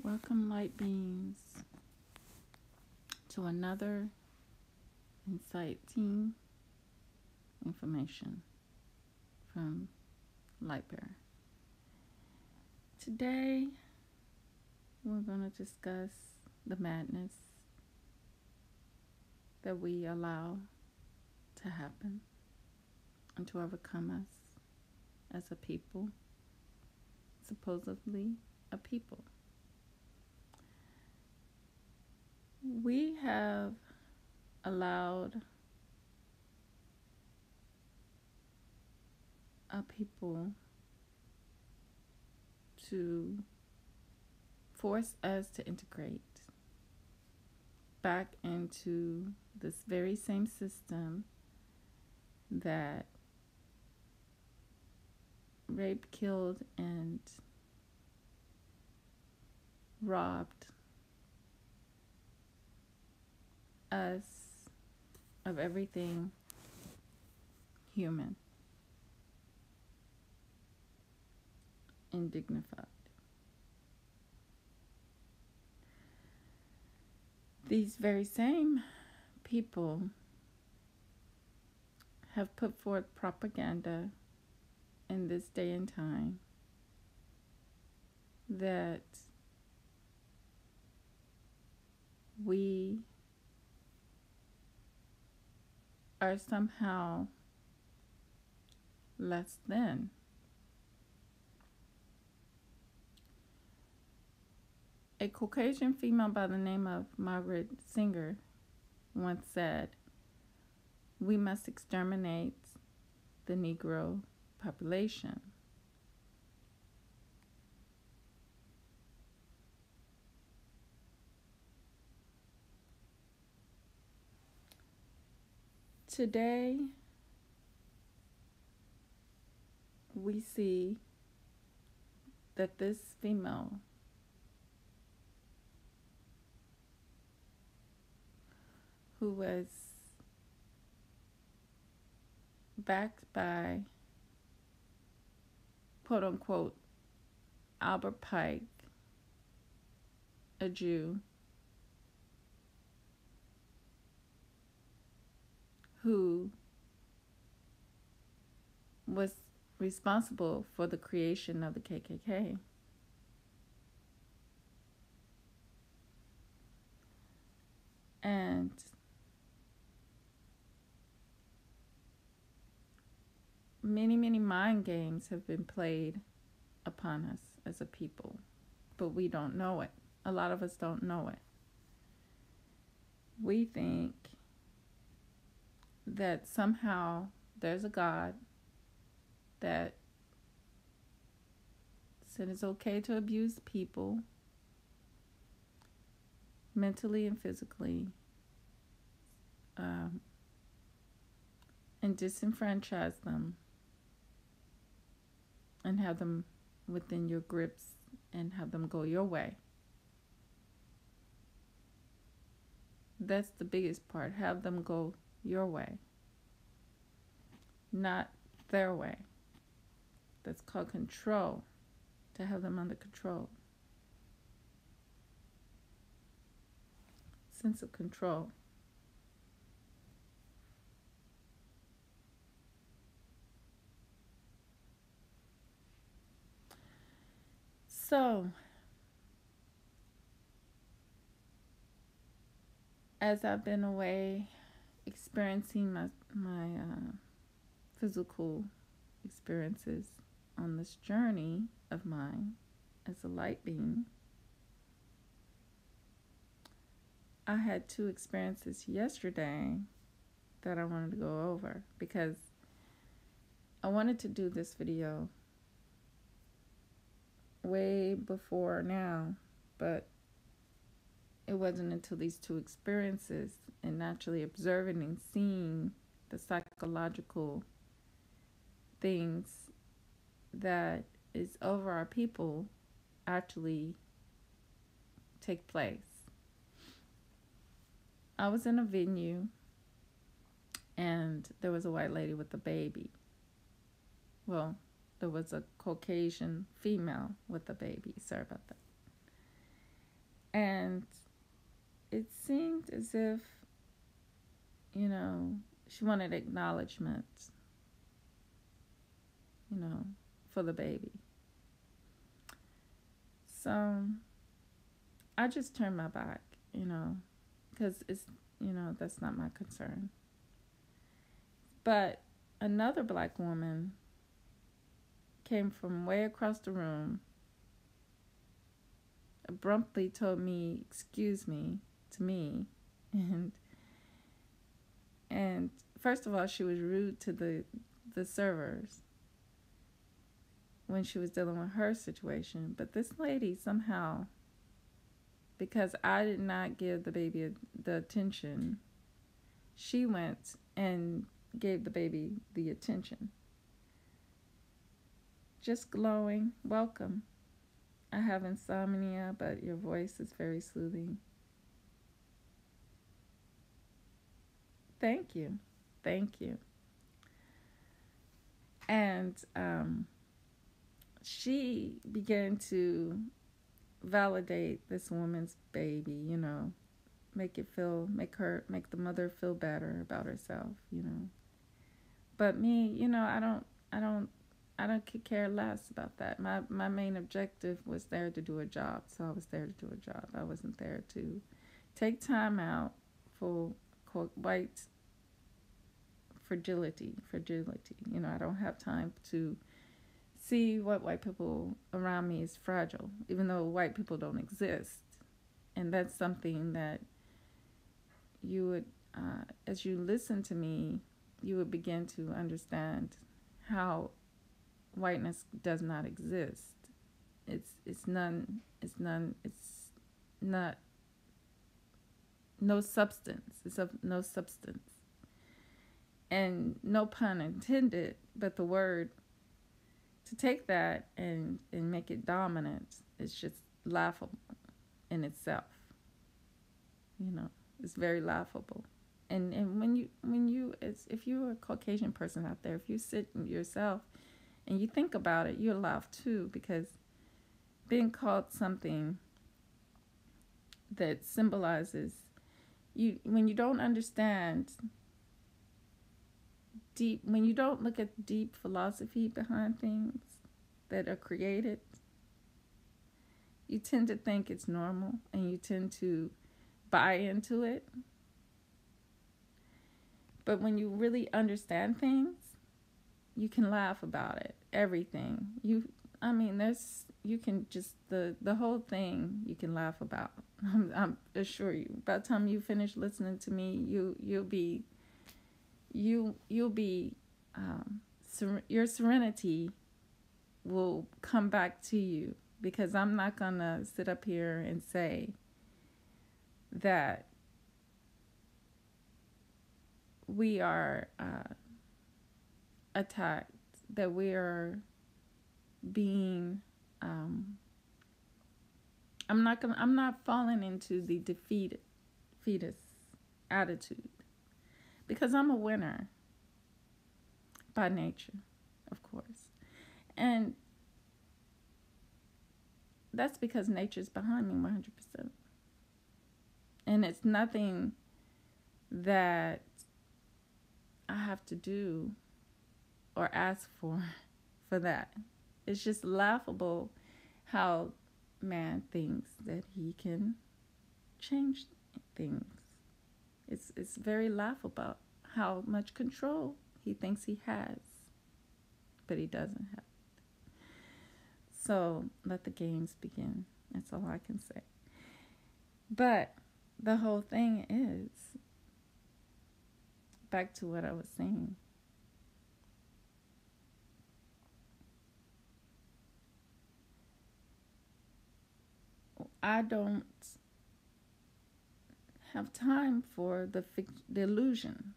Welcome, light beings, to another inciting information from Lightbearer. Today, we're going to discuss the madness that we allow to happen and to overcome us as a people, supposedly a people. We have allowed a people to force us to integrate back into this very same system that raped, killed, and robbed us of everything human and dignified. These very same people have put forth propaganda in this day and time that we are somehow less than. A Caucasian female by the name of Margaret Singer once said, "We must exterminate the Negro population." Today, we see that this female who was backed by, quote unquote, Albert Pike, a Jew, who was responsible for the creation of the KKK. And many mind games have been played upon us as a people, but we don't know it. A lot of us don't know it. We think that somehow there's a God that said it's okay to abuse people mentally and physically, and disenfranchise them and have them within your grips and have them go your way. That's the biggest part. Have them go your way, not their way. That's called control, to have them under control. Sense of control. So, as I've been away experiencing my physical experiences on this journey of mine as a light being, I had two experiences yesterday that I wanted to go over because I wanted to do this video way before now, but it wasn't until these two experiences and actually observing and seeing the psychological things that is over our people actually take place. I was in a venue and there was a white lady with a baby. Well, there was a Caucasian female with a baby. Sorry about that. And it seemed as if, you know, she wanted acknowledgement, you know, for the baby. So I just turned my back, you know, because it's, you know, that's not my concern. But another black woman came from way across the room, abruptly told me, "Excuse me," to me, and and first of all, she was rude to the servers when she was dealing with her situation. But this lady somehow, because I did not give the baby the attention, she went and gave the baby the attention. Just glowing, "Welcome. I have insomnia, but your voice is very soothing." Thank you. Thank you. And she began to validate this woman's baby, you know, make the mother feel better about herself, you know. But me, you know, I don't care less about that. My main objective was there to do a job, so I was there to do a job. I wasn't there to take time out for quote white fragility. You know, I don't have time to see what white people around me is fragile, even though white people don't exist. And that's something that you would, as you listen to me, you would begin to understand how whiteness does not exist. It's not no substance. It's of no substance. And no pun intended, but the word, to take that and make it dominant is just laughable in itself. You know, it's very laughable. And when you if you're a Caucasian person out there, if you sit yourself and you think about it, you'll laugh too, because being called something that symbolizes you, when you don't understand deep, when you don't look at deep philosophy behind things that are created, you tend to think it's normal and you tend to buy into it. But when you really understand things, you can laugh about it. Everything. You can just, the whole thing you can laugh about. I'm assure you. By the time you finish listening to me, you'll be your serenity will come back to you, because I'm not gonna sit up here and say that we are attacked, that we are being I'm not falling into the defeatist attitude, because I'm a winner by nature, of course. And that's because nature's behind me 100%. And it's nothing that I have to do or ask for that. It's just laughable how man thinks that he can change things. It's very laughable how much control he thinks he has, but he doesn't have. So let the games begin. That's all I can say. But the whole thing is, back to what I was saying. I don't have time for the illusion.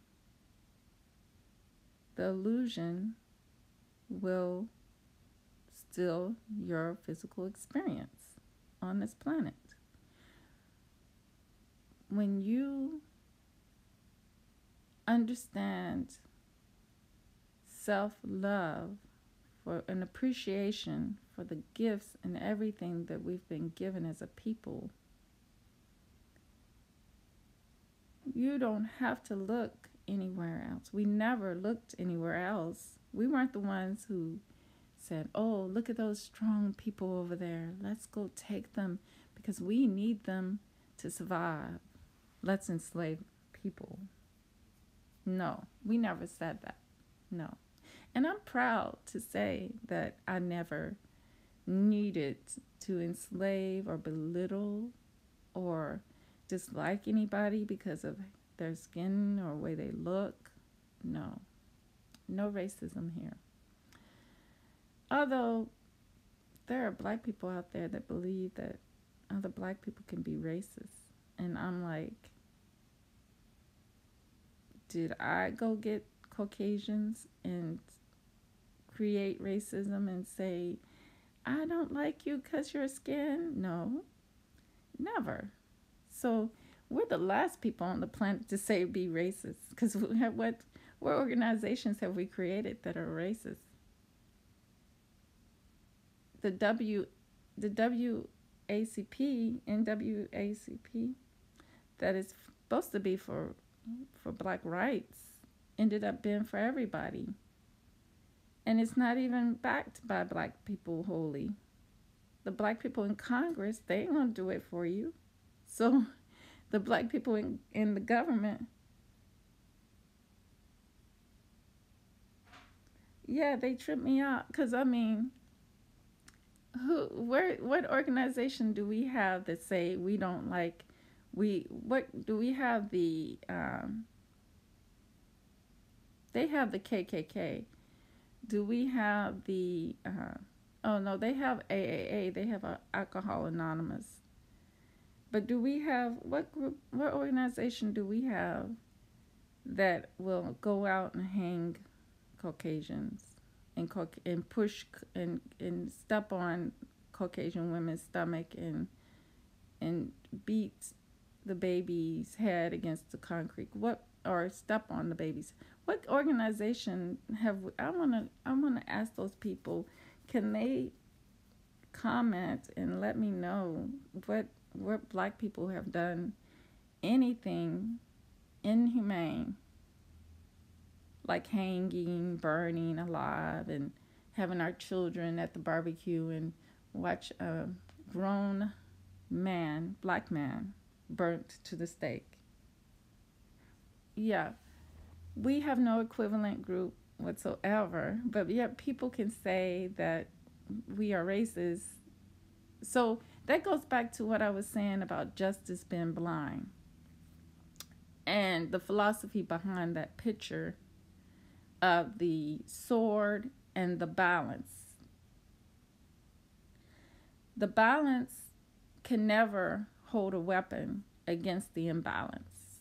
The illusion will steal your physical experience on this planet. When you understand self-love, for an appreciation for the gifts and everything that we've been given as a people, You don't have to look anywhere else. We never looked anywhere else. We weren't the ones who said, oh, look at those strong people over there. Let's go take them because we need them to survive. Let's enslave people. No, we never said that. No. And I'm proud to say that I never needed to enslave or belittle or dislike anybody because of their skin or way they look. No. No racism here. Although there are black people out there that believe that other black people can be racist. And I'm like, did I go get Caucasians and create racism and say, I don't like you because your skin? No, never. So we're the last people on the planet to say be racist because what organizations have we created that are racist? The NAACP, that is supposed to be for black rights, ended up being for everybody. And it's not even backed by black people wholly. The black people in Congress, they ain't gonna do it for you. So the black people in the government, yeah, they trip me out. Because, I mean, what organization do we have that say we don't like, what do we have they have the KKK. Do we have the, oh no, they have AAA, they have Alcohol Anonymous. But do we have, what organization do we have that will go out and hang Caucasians and push and step on Caucasian women's stomach and beat the baby's head against the concrete? Or step on the baby's. What organization have we, I want to ask those people, can they comment and let me know what black people have done anything inhumane, like hanging, burning alive, and having our children at the barbecue and watch a grown man, black man, burnt to the stake. Yeah, we have no equivalent group whatsoever, but yet people can say that we are racist. So that goes back to what I was saying about justice being blind and the philosophy behind that picture of the sword and the balance. The balance can never hold a weapon against the imbalance.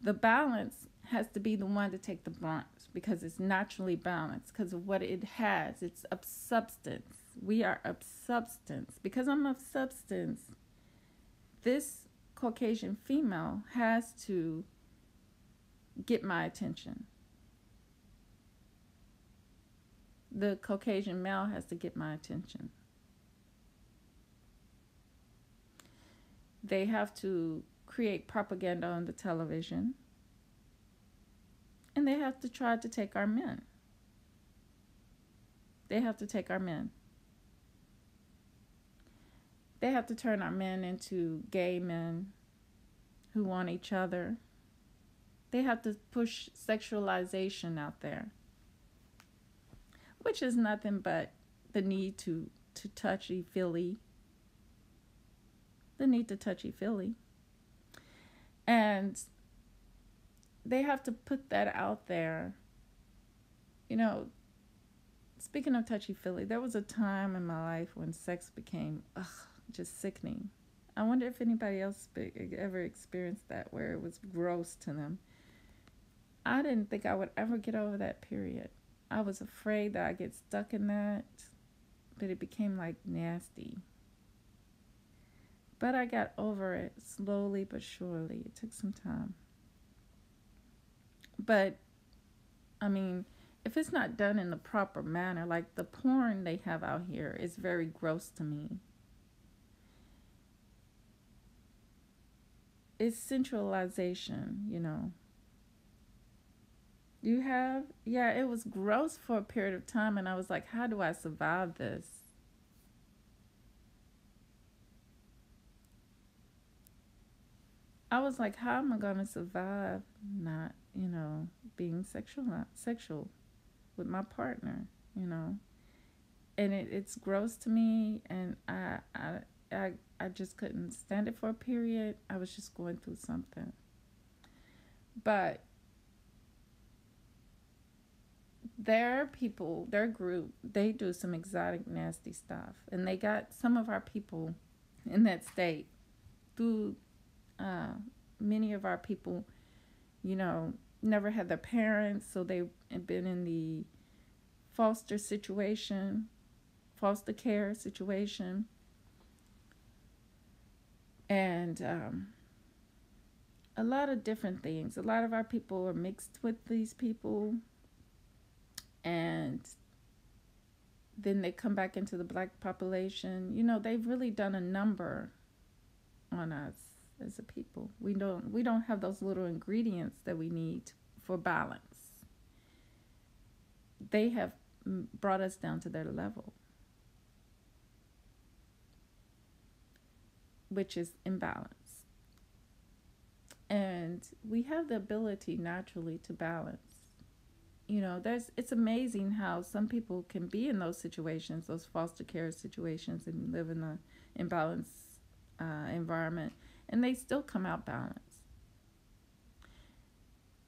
The balance has to be the one to take the brunt because it's naturally balanced because of what it has. It's of substance. We are of substance. Because I'm of substance, this Caucasian female has to get my attention. The Caucasian male has to get my attention. They have to create propaganda on the television. And they have to try to take our men. They have to take our men. They have to turn our men into gay men who want each other. They have to push sexualization out there, which is nothing but the need to touchy-feely. The need to touchy-feely. And they have to put that out there. You know, speaking of touchy-feely, there was a time in my life when sex became just sickening. I wonder if anybody else ever experienced that, where it was gross to them. I didn't think I would ever get over that period. I was afraid that I'd get stuck in that, but it became like nasty. But I got over it slowly but surely. It took some time. But, I mean, if it's not done in the proper manner, like the porn they have out here is very gross to me. it's centralization, you know. You have, yeah, it was gross for a period of time, and I was like, how do I survive this? I was like, how am I going to survive not, you know, being sexual with my partner, you know? And it's gross to me, and I just couldn't stand it for a period. I was just going through something. But their people, their group, they do some exotic, nasty stuff. And they got some of our people in that state through uh, many of our people, you know, never had their parents, so they've been in the foster situation, foster care situation. And a lot of different things. A lot of our people are mixed with these people, and then they come back into the black population. You know, they've really done a number on us as a people. We don't have those little ingredients that we need for balance. They have brought us down to their level, which is imbalance. And we have the ability naturally to balance. You know, it's amazing how some people can be in those situations, those foster care situations, and live in an imbalanced environment, and they still come out balanced.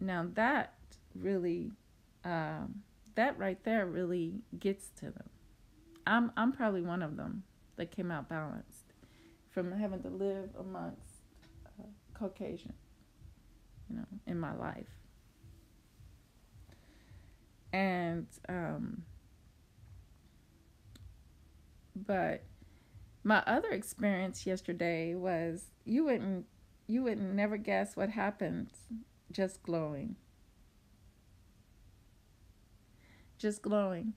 Now that really, that right there really gets to them. I'm probably one of them that came out balanced from having to live amongst Caucasian, you know, in my life. And but my other experience yesterday was you wouldn't never guess what happened. Just glowing. Just glowing.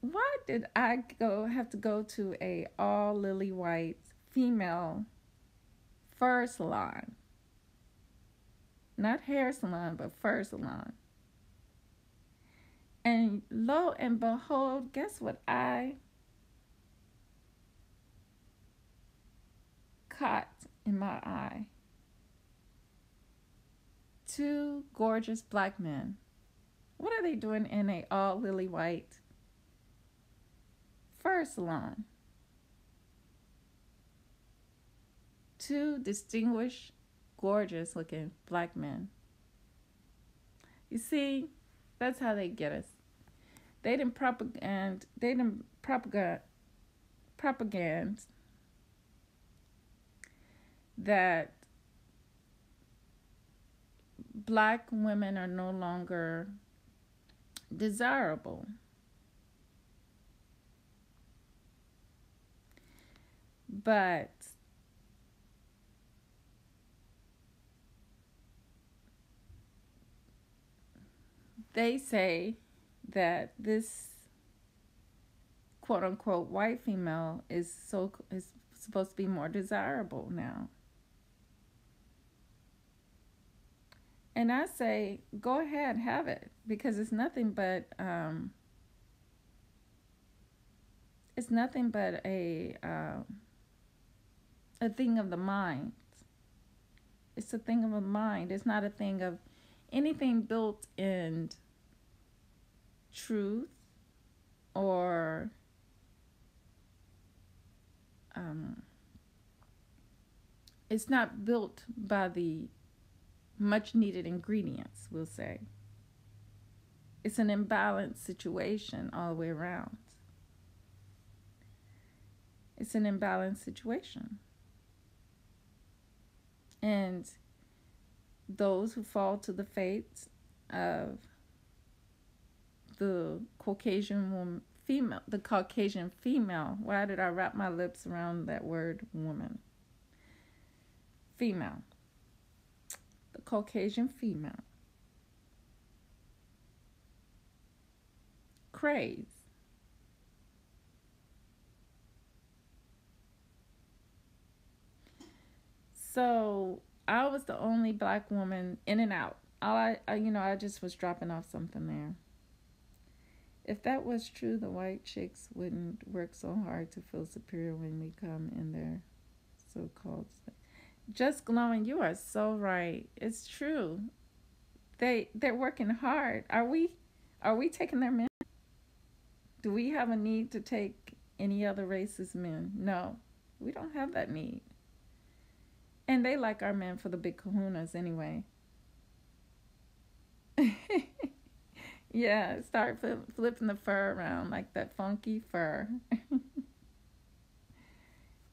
Why did I have to go to a all lily white female fur salon? Not hair salon, but fur salon. And lo and behold, guess what I caught in my eye? Two gorgeous black men. What are they doing in a all lily white fur salon? Two distinguished, gorgeous looking black men. You see, that's how they get us. They didn't propaganda that black women are no longer desirable. But they say that this quote unquote white female is supposed to be more desirable now. And I say, go ahead, have it, because it's nothing but a thing of the mind. It's a thing of the mind. It's not a thing of anything built in truth or it's not built by the much needed ingredients, we'll say. It's an imbalanced situation all the way around. It's an imbalanced situation. And those who fall to the fate of the Caucasian female, why did I wrap my lips around that word woman? Female. The Caucasian female. Craze. So I was the only black woman in and out. I just was dropping off something there. If that was true, the white chicks wouldn't work so hard to feel superior when we come in their so-called. Just glowing, you are so right. It's true. They're working hard. Are we? Are we taking their men? Do we have a need to take any other race's men? No, we don't have that need. And they like our men for the big kahunas anyway. Yeah, start flipping the fur around like that funky fur.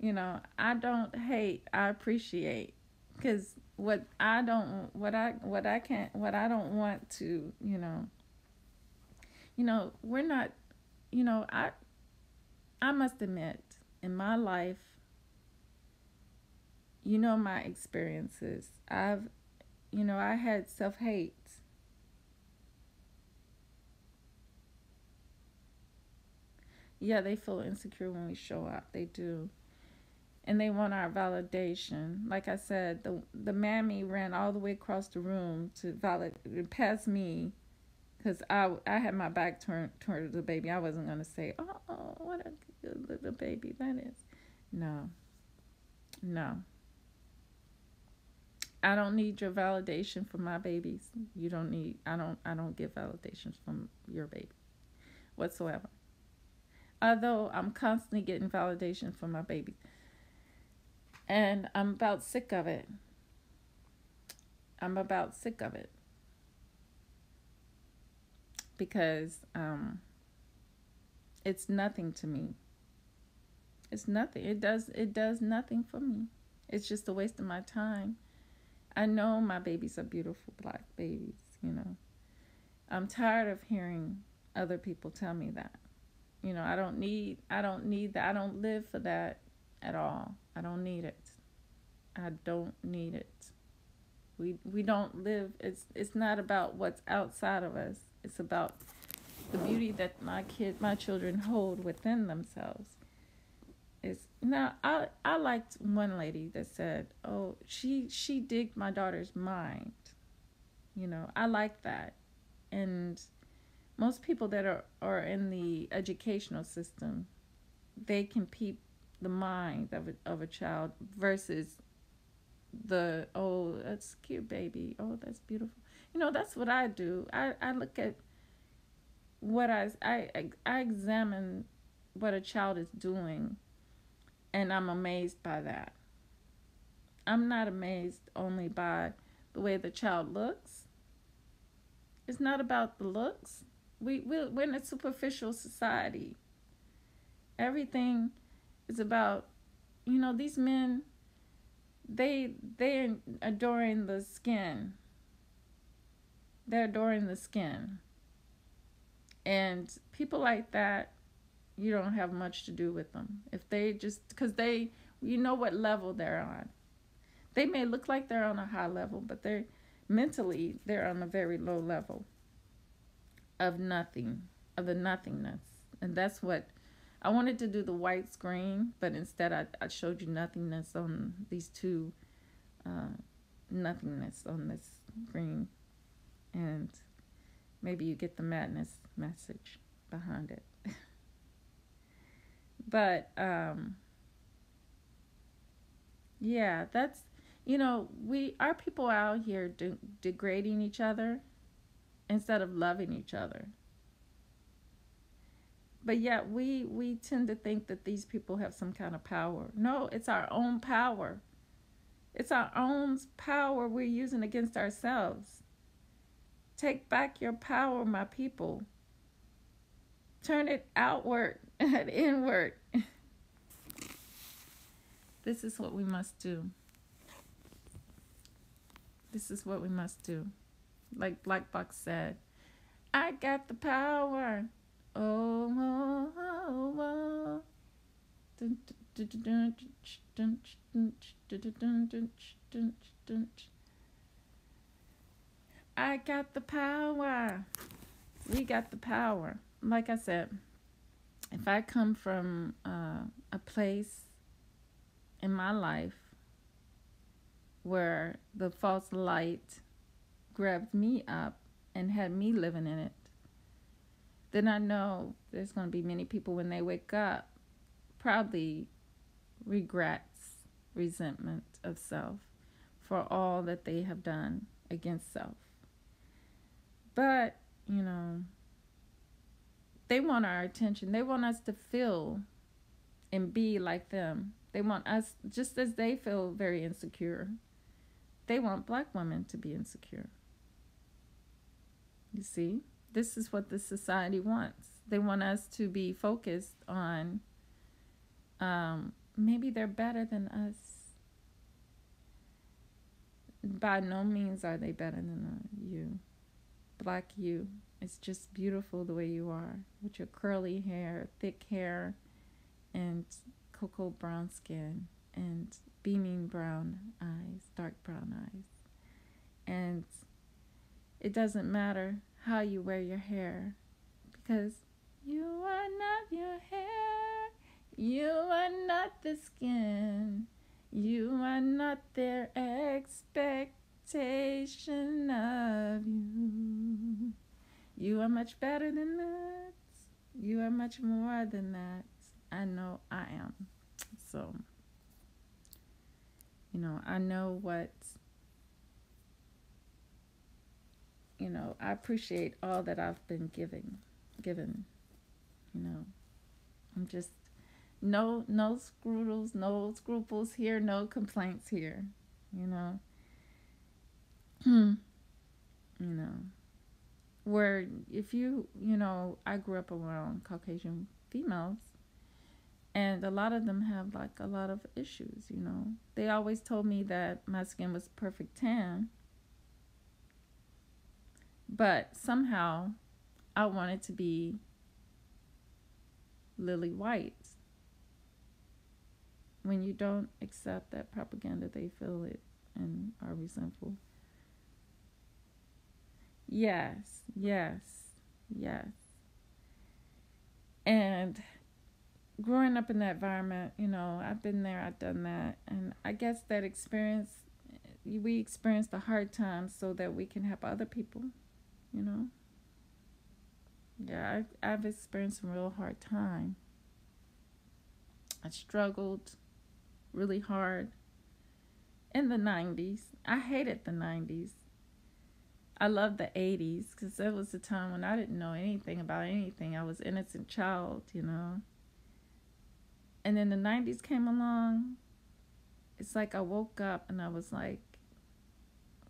I don't hate, I appreciate. Because what I don't want to, we're not, I must admit, in my life, my experiences. I had self-hate. Yeah, they feel insecure when we show up. They do. And they want our validation. Like I said, the mammy ran all the way across the room to past me, because I had my back turned toward the baby. I wasn't going to say, oh, what a good little baby that is. No. I don't need your validation for my babies. You don't need. I don't get validations from your baby whatsoever. Although I'm constantly getting validation from my baby, and I'm about sick of it. Because it's nothing to me. It's nothing. It does nothing for me. It's just a waste of my time. I know my babies are beautiful black babies, I'm tired of hearing other people tell me that. I don't need that. I don't live for that at all. I don't need it. We don't live. It's not about what's outside of us. It's about the beauty that my children hold within themselves. I liked one lady that said, "Oh, she digged my daughter's mind." I like that, and most people that are in the educational system, they can peep the mind of a child versus that's cute baby, oh, that's beautiful. That's what I do. I look at what I examine what a child is doing, and I'm amazed by that. I'm not amazed only by the way the child looks. It's not about the looks. We're in a superficial society. Everything is about, these men, they're adoring the skin. They're adoring the skin. And people like that, you don't have much to do with them. If they because you know what level they're on. They may look like they're on a high level, but they're on a very low level of the nothingness. And that's what I wanted to do, the white screen, but instead I showed you nothingness on these two, nothingness on this screen. And maybe you get the madness message behind it. But yeah, that's our people out here degrading each other instead of loving each other. But yet we tend to think that these people have some kind of power. No, it's our own power. It's our own power we're using against ourselves. Take back your power, my people. Turn it outward and inward. This is what we must do. This is what we must do. Like Black Box said, I got the power. Oh, oh, oh. I got the power. We got the power. Like I said, if I come from a place in my life where the false light grabbed me up and had me living in it, then I know there's going to be many people when they wake up, probably regrets, resentment of self for all that they have done against self. But, they want our attention. They want us to feel and be like them. They want us, just as they feel very insecure, they want black women to be insecure. You see? This is what the society wants. They want us to be focused on maybe they're better than us. By no means are they better than you. Black you. It's just beautiful the way you are, with your curly hair, thick hair, and cocoa brown skin, and beaming brown eyes, dark brown eyes. And it doesn't matter how you wear your hair, because you are not your hair, you are not the skin, you are not their expectation of you. You are much better than that. You are much more than that. I know I am. So, I know what, I appreciate all that I've been given. I'm just, no scruples here, no complaints here, where if I grew up around Caucasian females, and a lot of them have like a lot of issues. They always told me that my skin was perfect tan, but somehow I wanted to be lily white. When you don't accept that propaganda, they feel it and are resentful. Yes. And growing up in that environment, I've been there, I've done that. And I guess that we experience the hard times so that we can help other people, Yeah, I've experienced some real hard time. I struggled really hard in the 90s. I hated the 90s. I loved the 80s because that was the time when I didn't know anything about anything. I was an innocent child, And then the 90s came along. It's like I woke up and I was like,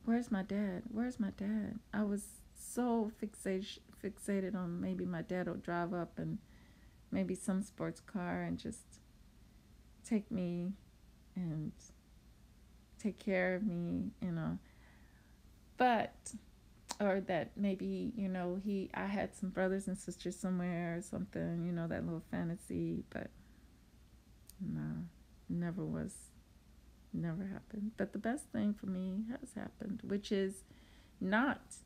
where's my dad? Where's my dad? I was so fixated on maybe my dad will drive up and maybe some sports car and just take me and take care of me, But, or that maybe, I had some brothers and sisters somewhere or something, that little fantasy. But no, never happened. But the best thing for me has happened, which is not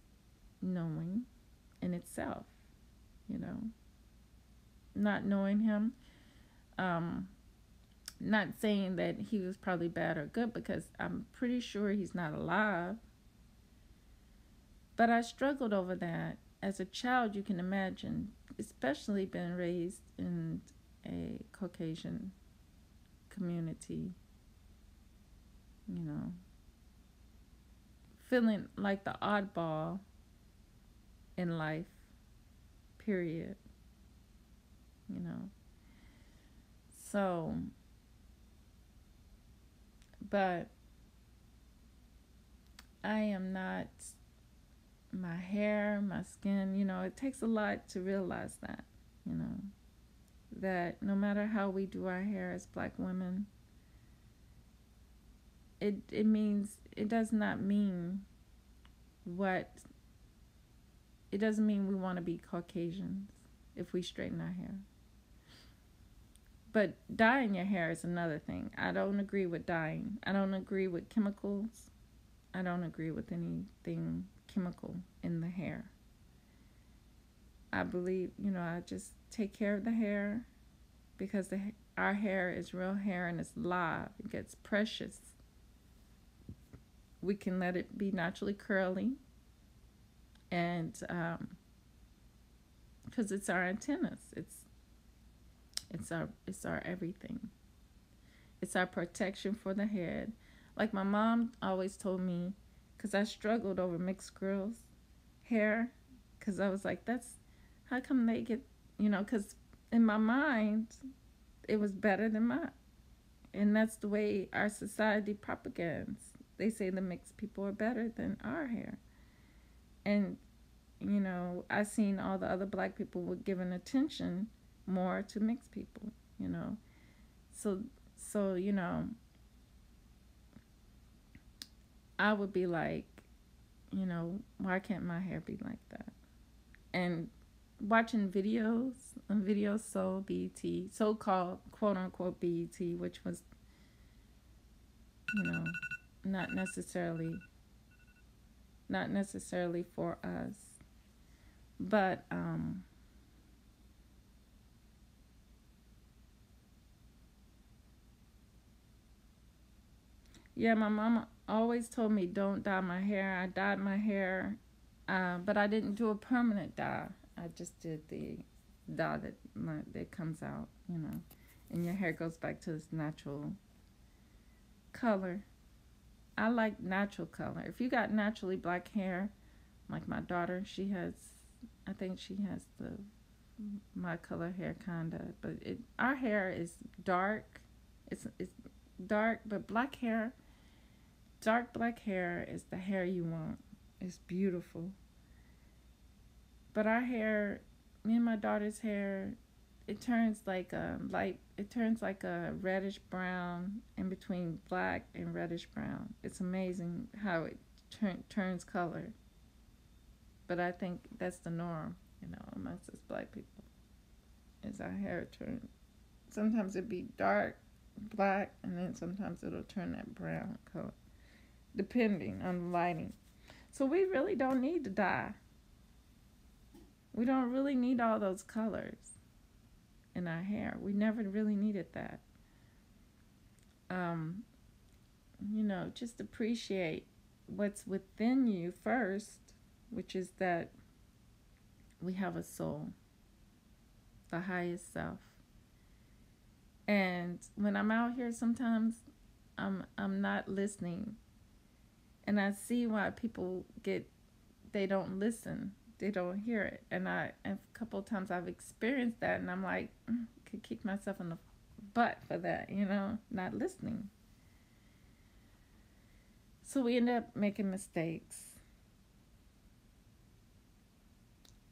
knowing in itself, not knowing him. Not saying that he was probably bad or good, because I'm pretty sure he's not alive. But I struggled over that. As a child, you can imagine, especially being raised in a Caucasian community, feeling like the oddball in life, period, So, but I am not, my hair, my skin, it takes a lot to realize that, that no matter how we do our hair as black women, it does not mean it doesn't mean we want to be Caucasians if we straighten our hair. But dyeing your hair is another thing. I don't agree with dyeing. I don't agree with chemicals. I don't agree with anything chemical in the hair. I believe, I just take care of the hair, because our hair is real hair and it's live. It gets precious. we can let it be naturally curly, and because it's our antennas, it's our everything. It's our protection for the head. Like my mom always told me, because I struggled over mixed girls' hair, because I was like, that's how come they get, because in my mind, it was better than mine. And that's the way our society propagates. They say the mixed people are better than our hair. And, I seen all the other black people were giving attention more to mixed people, you know. So, so, I would be like, why can't my hair be like that? And watching videos on Video Soul BET, so-called quote unquote BET, which was, you know, not necessarily for us. But yeah, my mama always told me don't dye my hair. I dyed my hair, but I didn't do a permanent dye. I just did the dye that comes out, and your hair goes back to its natural color. I like natural color. If you got naturally black hair, like my daughter, I think she has my color hair kinda, but our hair is dark. It's dark, but dark black hair is the hair you want. It's beautiful. But our hair, me and my daughter's hair, it turns like a reddish brown in between black and reddish brown. It's amazing how it turns color. But I think that's the norm, amongst us black people, is our hair turn. Sometimes it'd be dark black, and then sometimes it'll turn that brown color, depending on the lighting. So we really don't need to dye. We don't really need all those colors in our hair. We never really needed that. Just appreciate what's within you first, which is that we have a soul, the highest self. And when I'm out here, sometimes I'm not listening, and I see why people they don't listen. They don't hear it. And a couple of times I've experienced that, and I'm like, could kick myself in the butt for that, not listening. So we end up making mistakes.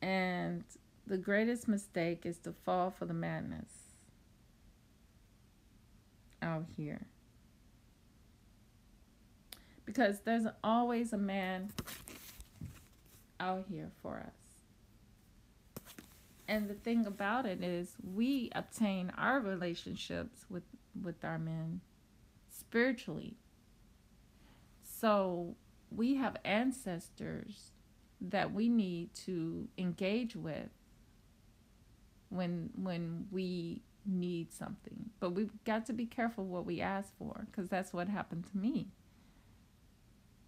And the greatest mistake is to fall for the madness out here. Because there's always a man out here for us. And the thing about it is, we obtain our relationships with our men spiritually. So we have ancestors that we need to engage with when we need something. But we've got to be careful what we ask for, because that's what happened to me.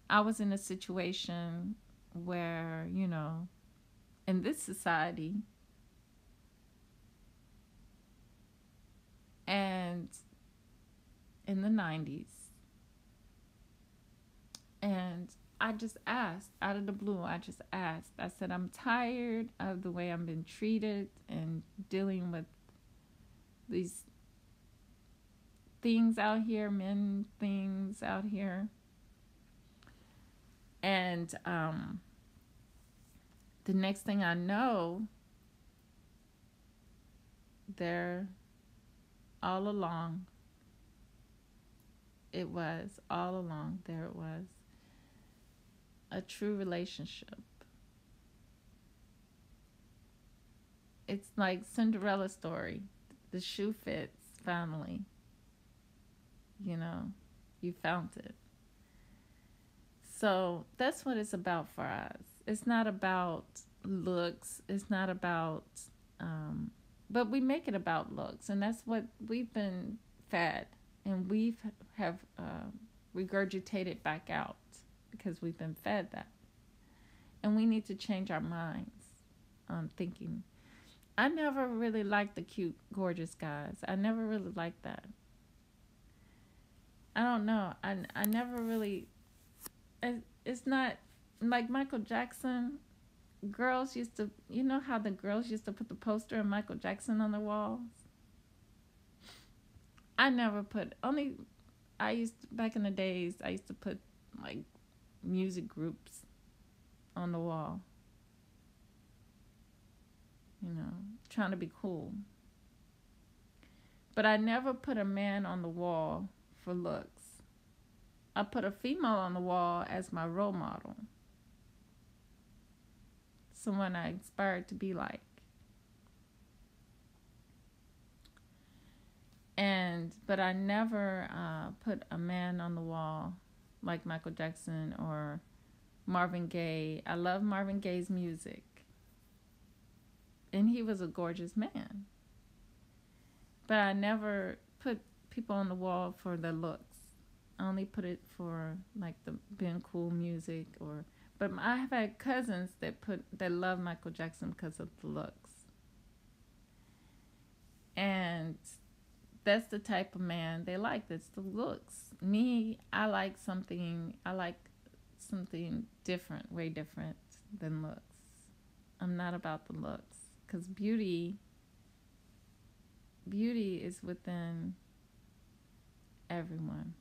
I was in a situation where, in this society, and in the 90s, and I just asked, out of the blue, I said, I'm tired of the way I'm being treated and dealing with these things out here, things out here. And the next thing I know, there it was a true relationship. It's like Cinderella story. The shoe fits finally. You found it. So that's what it's about for us. It's not about looks. It's not about, but we make it about looks, and that's what we've been fed, and have regurgitated back out. because we've been fed that. And we need to change our minds on thinking. I never really liked the cute, gorgeous guys. I never really liked that. I don't know. I never really. It's not like Michael Jackson. Girls used to, you know how the girls used to put the poster of Michael Jackson on the walls? I never put, only, back in the days, I used to put like music groups on the wall. You know, trying to be cool. But I never put a man on the wall for looks. I put a female on the wall as my role model. Someone I aspired to be like. But I never put a man on the wall like Michael Jackson or Marvin Gaye. I love Marvin Gaye's music. And he was a gorgeous man. But I never put people on the wall for their looks. I only put it for like the being cool music but I have had cousins that love Michael Jackson because of the looks. And that's the type of man they like. That's the looks. Me, I like something different, way different than looks. I'm not about the looks because beauty is within everyone.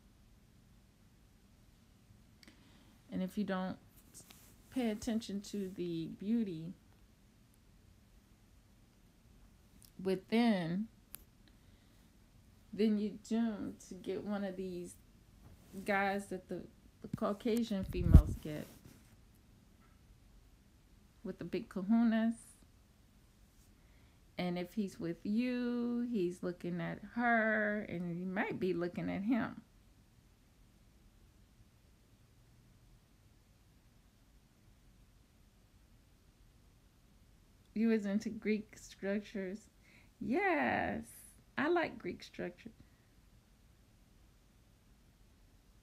And if you don't pay attention to the beauty within, then you're doomed to get one of these guys that the Caucasian females get with the big kahunas. And if he's with you, he's looking at her, and he might be looking at him. You was into Greek structures? Yes. I like Greek structure.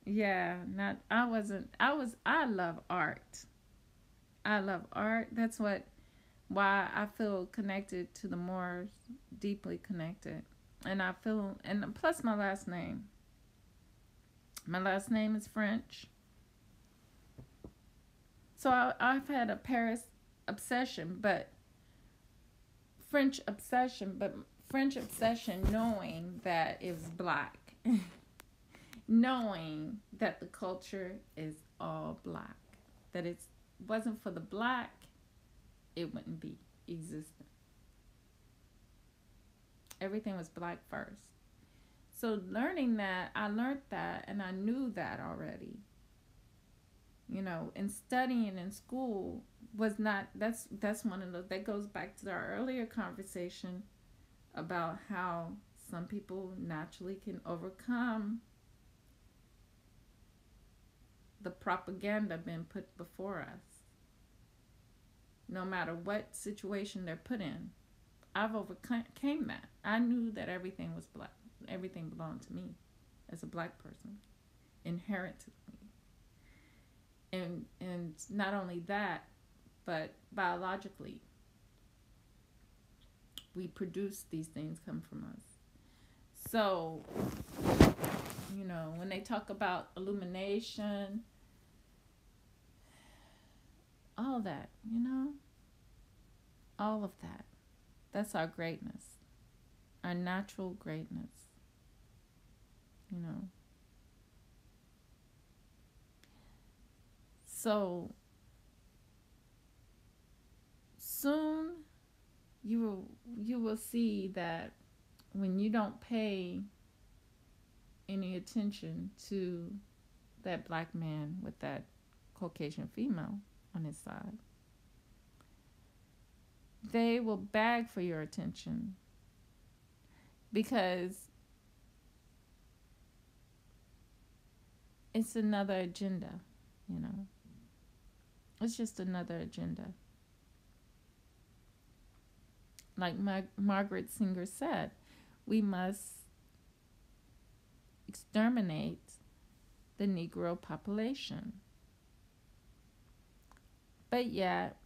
Yeah, I love art. I love art. That's why I feel connected to the Moors, deeply connected. And plus my last name. My last name is French. So I've had a Paris obsession, but French obsession knowing that it was black. Knowing that the culture is all black. That it wasn't for the black, it wouldn't be existent. Everything was black first. So learning that, I learned that, and I knew that already. You know, and studying in school was not, that's one of those, that goes back to our earlier conversation about how some people naturally can overcome the propaganda being put before us. No matter what situation they're put in. I've overcame that. I knew that everything was black. Everything belonged to me as a black person. Inherent to me. And not only that, but biologically, we produce these things come from us. So, you know, when they talk about illumination, all that, you know, all of that, that's our greatness, our natural greatness, you know. So soon you will see that when you don't pay any attention to that black man with that Caucasian female on his side, they will beg for your attention because it's another agenda, you know. It's just another agenda. Like Margaret Singer said, we must exterminate the Negro population. But yet,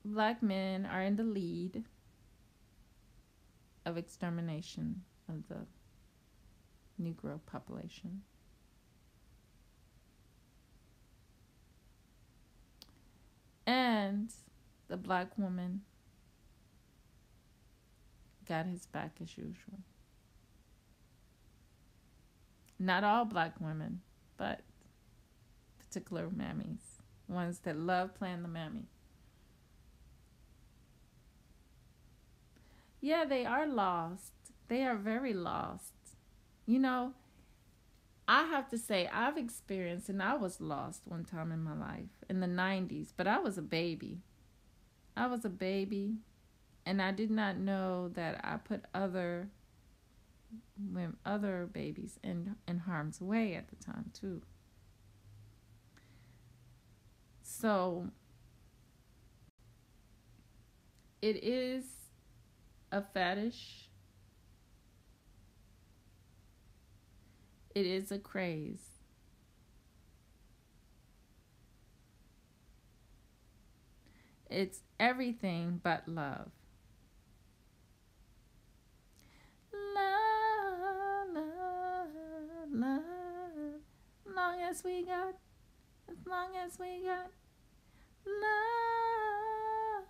black men are in the lead of extermination of the Negro population. And the black woman got his back as usual. Not all black women, but particular mammies, ones that love playing the mammy. Yeah, they are lost. They are very lost. You know, I have to say, I've experienced, and I was lost one time in my life in the 90s, but I was a baby. I was a baby, and I did not know that I put other babies in harm's way at the time, too. So, it is a fetish. It is a craze. It's everything but love. Love, love, love. As long as we got love.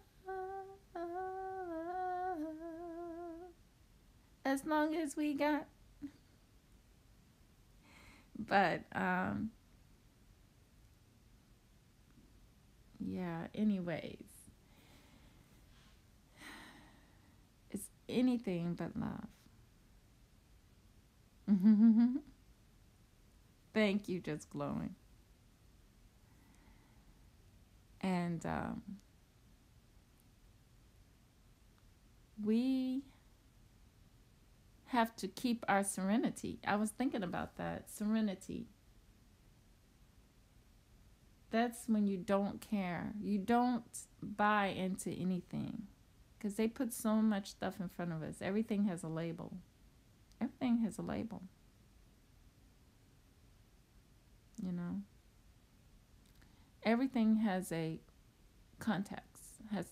As long as we got. But, yeah, anyways. It's anything but love. Thank you, just glowing. And we have to keep our serenity. I was thinking about that. Serenity. That's when you don't care. You don't buy into anything. Because they put so much stuff in front of us. Everything has a label. Everything has a label. You know? Everything has a context. Has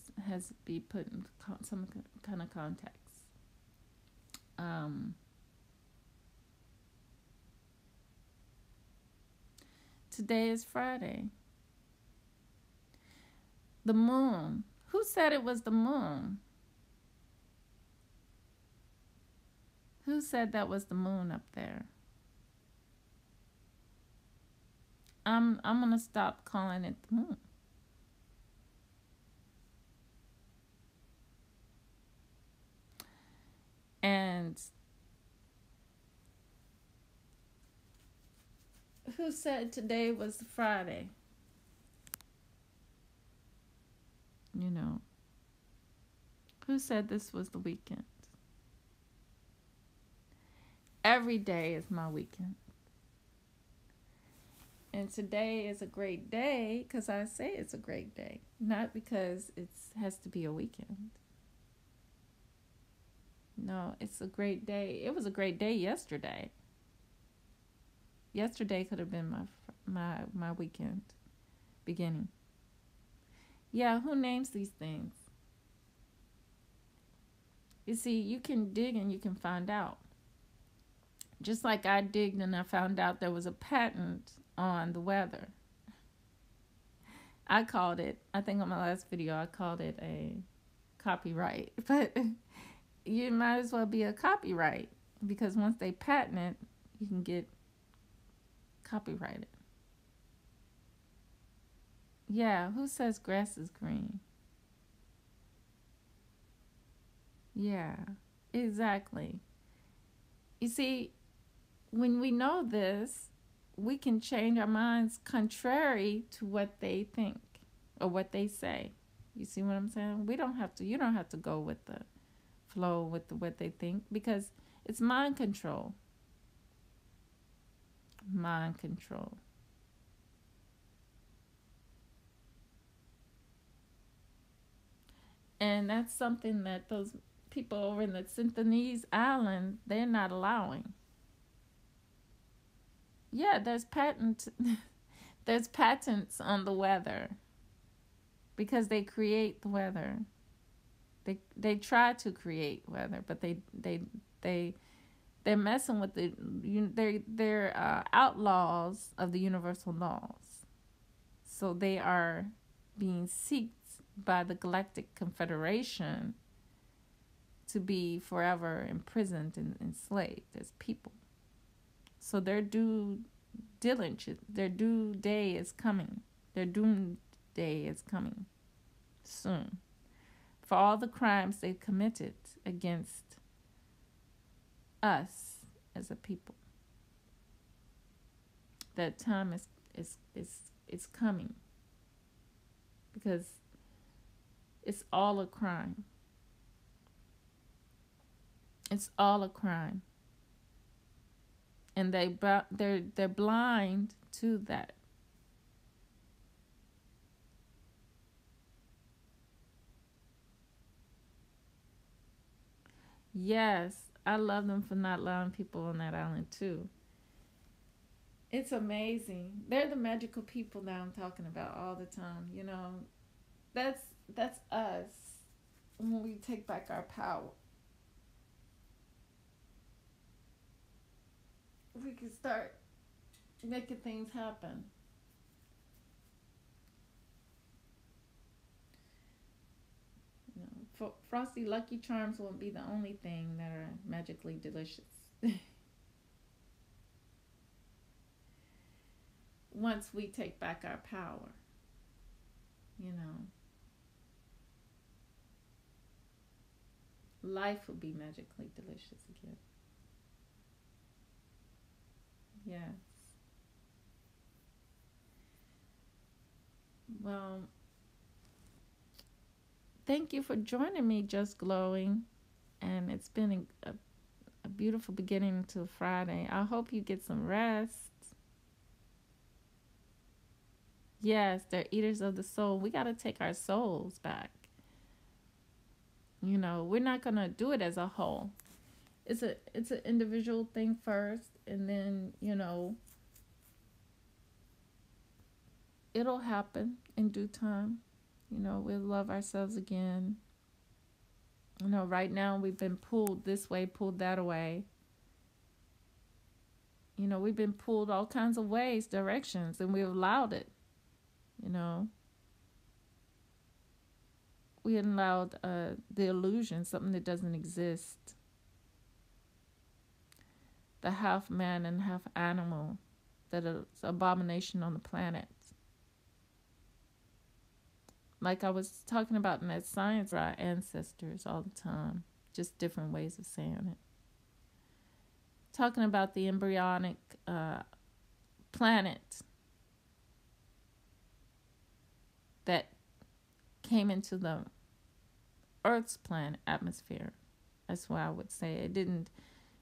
to be put in some kind of context. Today is Friday. The moon. Who said it was the moon? Who said that was the moon up there? I'm gonna stop calling it the moon. And who said today was Friday? You know, who said this was the weekend? Every day is my weekend. And today is a great day because I say it's a great day, not because it has to be a weekend. No, it's a great day. It was a great day yesterday. Yesterday could have been my weekend beginning. Yeah, who names these things? You see, you can dig and you can find out. Just like I digged and I found out there was a patent on the weather. I called it, I think on my last video, I called it a copyright. But you might as well be a copyright because once they patent it, you can get copyrighted. Yeah, who says grass is green? Yeah, exactly. You see, when we know this, we can change our minds contrary to what they think or what they say. You see what I'm saying? You don't have to go with the flow with what they think because it's mind control. Mind control. And that's something that those people over in the Synthenese Island, they're not allowing. Yeah, there's patents on the weather. because they create the weather. They try to create weather, but they're messing with they're outlaws of the universal laws. So they are being sought by the Galactic Confederation to be forever imprisoned and enslaved as people. So their due day is coming. Their doom day is coming soon for all the crimes they've committed against us as a people. That time is coming, because it's all a crime. It's all a crime, and they're blind to that. Yes, I love them for not allowing people on that island too. It's amazing. They're the magical people that I'm talking about all the time. That's that's us when we take back our power. We can start making things happen. Frosty Lucky Charms won't be the only thing that are magically delicious. Once we take back our power, you know, life will be magically delicious again. Yes. Well, thank you for joining me, Just Glowing. And it's been a beautiful beginning to Friday. I hope you get some rest. Yes, they're eaters of the soul. We got to take our souls back. We're not going to do it as a whole. It's an individual thing first, and then, it'll happen in due time. We'll love ourselves again. Right now we've been pulled this way, pulled that away. We've been pulled all kinds of ways, directions, and we've allowed it. We allowed the illusion, something that doesn't exist. The half man and half animal, that is abomination on the planet. Like I was talking about in that science, our ancestors all the time, just different ways of saying it. Talking about the embryonic planet that came into the Earth's planet atmosphere. That's why I would say it didn't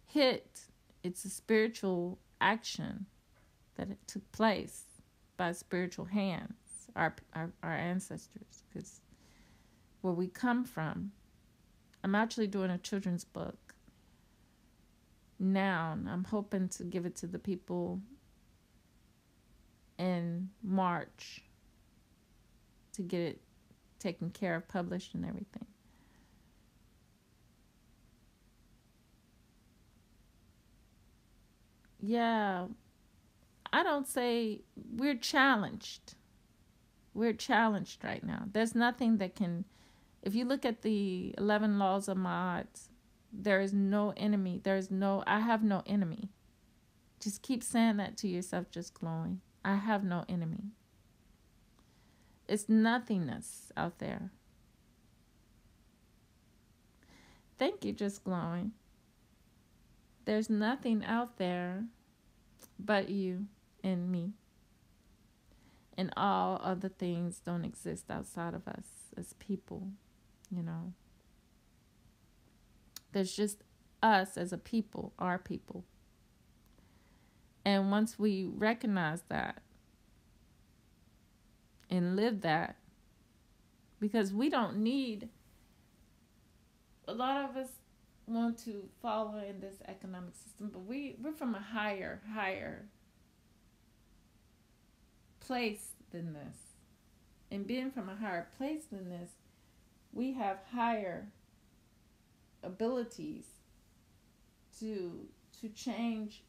hit. It's a spiritual action that it took place by spiritual hands, our ancestors, because where we come from. I'm actually doing a children's book now, and I'm hoping to give it to the people in March to get it taken care of, published, and everything. Yeah, I don't say we're challenged. We're challenged right now. There's nothing that can, if you look at the 11 laws of Ma'at, there is no enemy. I have no enemy. Just keep saying that to yourself, Just Glowing. I have no enemy. It's nothingness out there. Thank you, Just Glowing. There's nothing out there but you and me. And all other things don't exist outside of us as people, There's just us as a people, our people. And once we recognize that and live that, because we don't need, a lot of us want to follow in this economic system, but we're from a higher place than this. And being from a higher place than this, we have higher abilities to change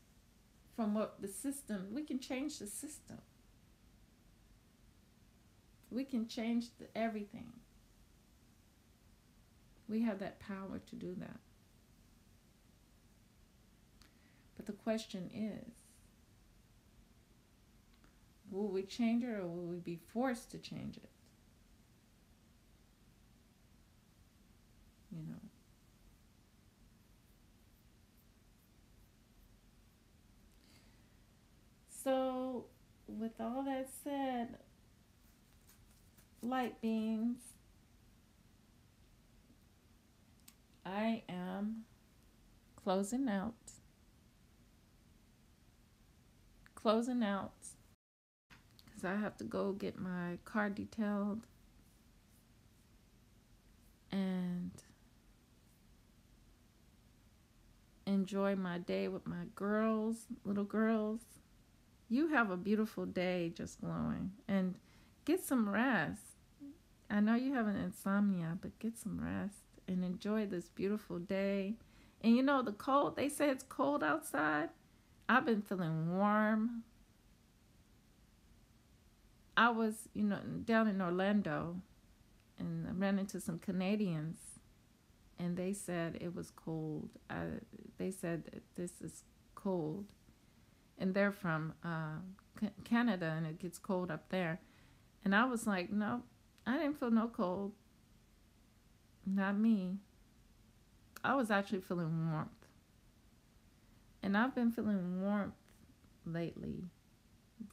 from what the system. We can change the system. We can change everything. We have that power to do that. But the question is, will we change it, or will we be forced to change it? You know. So, with all that said, light beings, I am closing out. Because I have to go get my car detailed and enjoy my day with my little girls. You have a beautiful day, Just Glowing, and get some rest. I know you have an insomnia, but get some rest and enjoy this beautiful day. And you know, the cold, they say it's cold outside. I've been feeling warm. I was, down in Orlando, and I ran into some Canadians, and they said it was cold. They said that this is cold. And they're from Canada, and it gets cold up there. And I was like, no, I didn't feel no cold. Not me. I was actually feeling warmth. And I've been feeling warmth lately.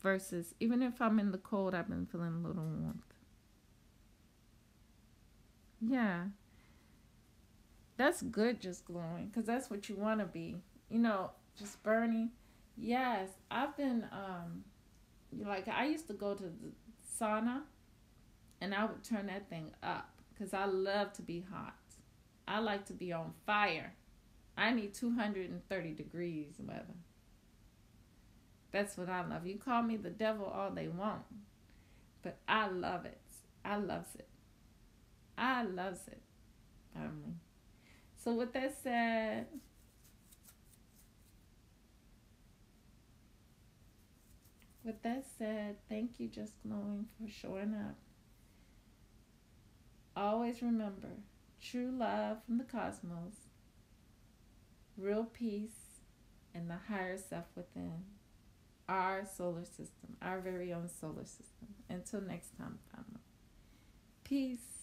Versus, even if I'm in the cold, I've been feeling a little warmth. Yeah. That's good, Just Glowing. Because that's what you want to be. Just burning. Yes. I've been, I used to go to the sauna. And I would turn that thing up. Because I love to be hot. I like to be on fire. I need 230 degrees weather. That's what I love. You call me the devil all they want. But I love it. I loves it. I loves it. So with that said, thank you, Just Glowing, for showing up. Always remember, true love from the cosmos, real peace, and the higher self within. Our solar system, our very own solar system. Until next time, family. Peace.